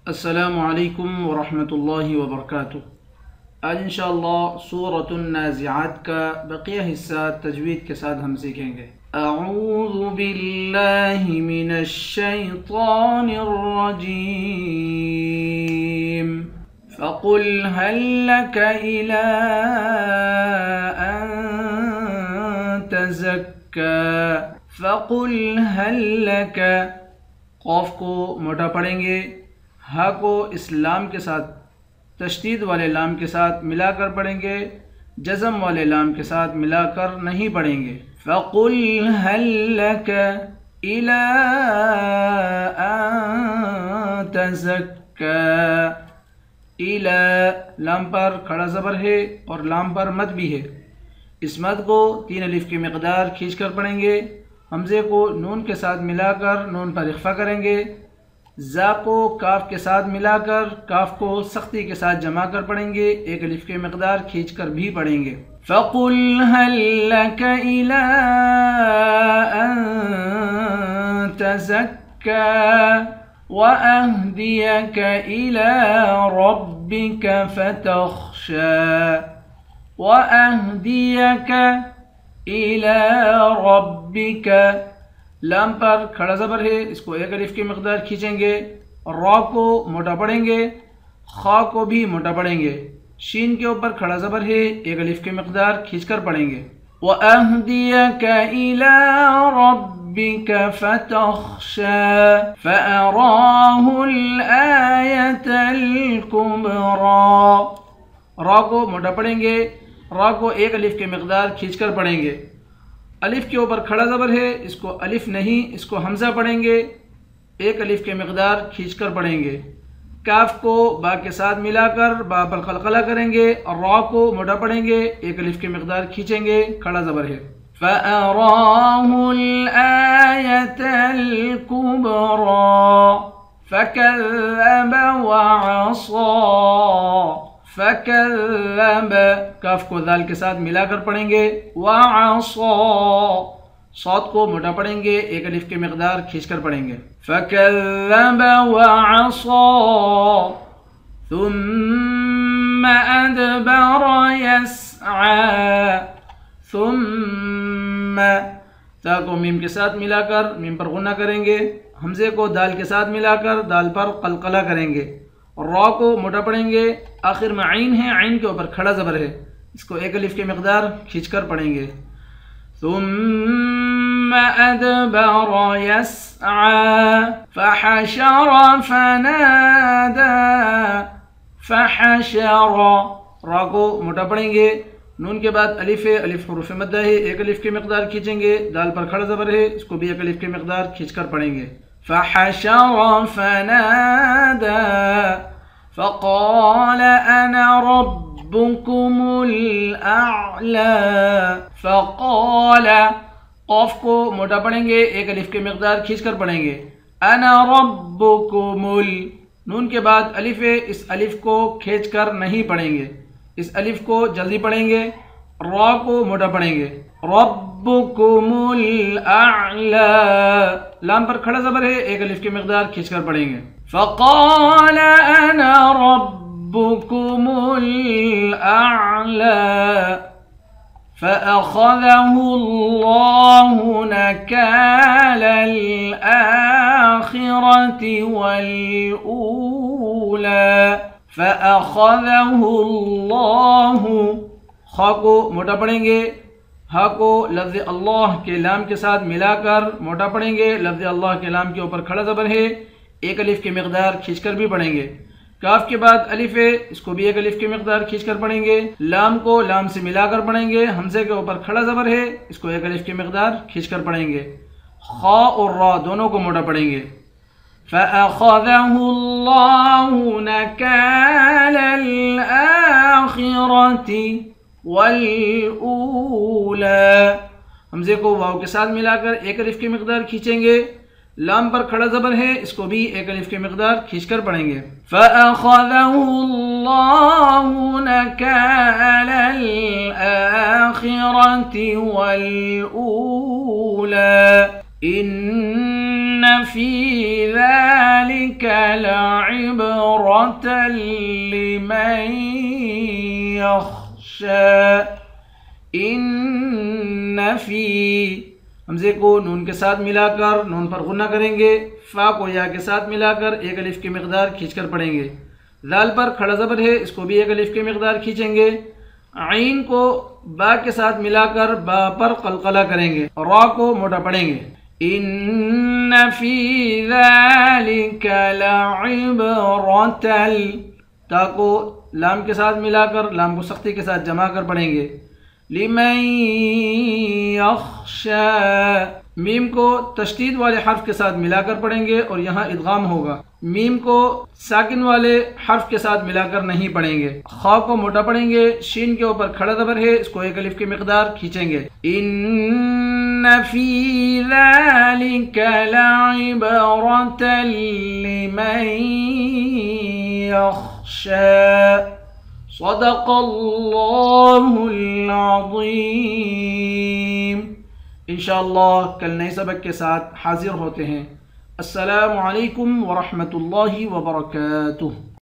السلام علیکم ورحمۃ اللہ وبرکاتہ۔ آج انشاءاللہ سورۃ النازعات کا بقیہ حصہ تجوید کے ساتھ ہم سیکھیں گے۔ اعوذ باللہ من الشیطان الرجیم فقل هل لك إلى أن تزكى فقل هل لك، قاف کو موٹا پڑھیں گے، ہا کو اسلام کے ساتھ تشدید والے لام کے ساتھ ملا کر پڑھیں گے، جزم والے لام کے ساتھ ملا کر نہیں پڑھیں گے۔ فَقُلْ هَلْ لَكَ إِلَىٰ أَن تَزَكَّىٰ، إِلَىٰ لام پر کھڑا زبر ہے اور لام پر مد بھی ہے۔ اس مد کو 3 الف کی مقدار کھینچ کر پڑھیں گے، حمزے کو نون کے ساتھ ملا کر نون پر اخفا کریں گے، زا کو کاف کے ساتھ ملا کر کاف کو سختی کے ساتھ جمع کر پڑھیں گے، 1 الف کی مقدار کھینچ کر بھی پڑھیں گے۔ فَقُلْ هَلْ لَكَ إِلَىٰ أَن تَزَكَّىٰ وَأَهْدِيَكَ إِلَىٰ رَبِّكَ فَتَخْشَىٰ وَأَهْدِيَكَ إِلَىٰ رَبِّكَ، لام پر کھڑا زبر ہے، اس کو 1 الف کی مقدار کھینچیں گے، را کو موٹا پڑھیں گے، خا کو بھی موٹا پڑھیں گے، شین کے اوپر کھڑا زبر ہے، 1 الف کی مقدار کھینچ کر پڑھیں گے۔ وَأَهْدِيَكَ إِلَىٰ رَبِّكَ فَتَخْشَىٰ فَأَرَاهُ الْآيَةَ الْكُبْرَىٰ، را کو موٹا پڑھیں گے، را کو 1 الف کی مقدار کھینچ کر پڑھیں گے، الف کے اوپر کھڑا زبر ہے، اس کو الف نہیں، اس کو حمزہ پڑھیں گے، 1 الف کی مقدار کھینچ کر پڑھیں گے۔ کاف کو با کے ساتھ ملا کر با پر قلقلہ کریں گے، اور را کو موٹا پڑھیں گے، 1 الف کی مقدار کھینچیں گے، کھڑا زبر ہے۔ فَأَرَاهُ الْآيَةَ الْكُبْرَىٰ فَكَذَّبَ وَعَصَىٰ فَكَذَّبَ، کاف کو ذال کے ساتھ ملا کر پڑھیں گے، وَعَصَىٰ، صاد کو موٹا پڑھیں گے، 1 الف کی مقدار کھینچ کر پڑھیں گے۔ فَكَذَّبَ وَعَصَىٰ ثُمَّ أَدْبَرَ يَسْعَىٰ، ثُمَّ، تا کو میم کے ساتھ ملا کر میم پر غنہ کریں گے، حمزے کو دال کے ساتھ ملا کر دال پر قلقلہ کریں گے، را کو موٹا پڑھیں گے، آخر میں عین ہے، عین کے اوپر کھڑا زبر ہے، اس کو 1 الف کی مقدار کھینچ کر پڑھیں گے۔ ثم أدبر يسعى فحشر فنادى فحشر، را کو موٹا پڑھیں گے، نون کے بعد الف ہے، الف حروف مدہ ہے، 1 الف کی مقدار کھینچیں گے، دال پر کھڑا زبر ہے، اس کو بھی 1 الف کی مقدار کھینچ کر پڑھیں گے۔ فحشر فنادى فقال أنا ربكم الأعلى فقال، قاف کو موٹا پڑھیں گے، 1 الف کی مقدار کھینچ کر پڑھیں گے، أنا ربكم نون کے بعد الف ہے، اس الف کو کھینچ کر نہیں پڑھیں گے، اس الف کو جلدی پڑھیں گے، را کو موٹا پڑھیں گے، ربكم الأعلى، لام پر کھڑا زبر ہے، 1 الف کی مقدار کھینچ کر پڑھیں گے۔ فقال أنا ربكم الأعلى فأخذه الله نكال الآخرة والأولى فأخذه الله، خا کو موٹا پڑھیں گے، ہا کو لفظ اللہ کے لام کے ساتھ ملا کر موٹا پڑھیں گے، لفظ اللہ کے لام کے اوپر کھڑا زبر ہے، 1 الف کی مقدار کھینچ کر بھی پڑھیں گے، کاف کے بعد الف ہے، اس کو بھی 1 الف کی مقدار کھینچ کر پڑھیں گے، لام کو لام سے ملا کر پڑھیں گے، حمزے کے اوپر کھڑا زبر ہے، اس کو 1 الف کی مقدار کھینچ کر پڑھیں گے، خا اور را دونوں کو موٹا پڑھیں گے۔ فَأَخَذَهُ اللَّهُ نَكَالَ الْآخِرَةِ وَالْأُولَى، حمزے کو واو کے ساتھ ملا کر 1 الف کی مقدار کھینچیں گے، لام پر کھڑا زبر ہے، اس کو بھی 1 الف کی مقدار کھینچ کر پڑھیں گے۔ فَأَخَذَهُ اللَّهُ نَكَالَ الْآخِرَةِ وَالْأُولَى إِنَّ فی ذلک لعبرۃ لمن یخشی، ان فی، حمزے کو نون کے ساتھ ملا کر نون پر غنہ کریں گے، فا کو یا کے ساتھ ملا کر ایک الف کی مقدار کھینچ کر پڑھیں گے، ذال پر کھڑا زبر ہے، اس کو بھی ایک الف کی مقدار کھینچیں گے، عین کو با کے ساتھ ملا کر با پر قلقلہ کریں گے، را کو موٹا پڑھیں گے، ان فی ذالک لعبرۃ، تا کو لام کے ساتھ ملا کر لام کو سختی کے ساتھ جمع کر پڑھیں گے، لمن یخشی، میم کو تشدید والے حرف کے ساتھ ملا کر پڑھیں گے اور یہاں ادغام ہوگا، میم کو ساکن والے حرف کے ساتھ ملا کر نہیں پڑھیں گے، خا کو موٹا پڑھیں گے، شین کے اوپر کھڑا زبر ہے، اس کو ایک الف کی مقدار کھینچیں گے، ان فی ذالک لعبرۃ لمن یخشی، صدق اللہ العظیم۔ انشاءاللہ کل نئے سبق کے ساتھ حاضر ہوتے ہیں۔ السلام علیکم ورحمۃ اللہ وبرکاتہ۔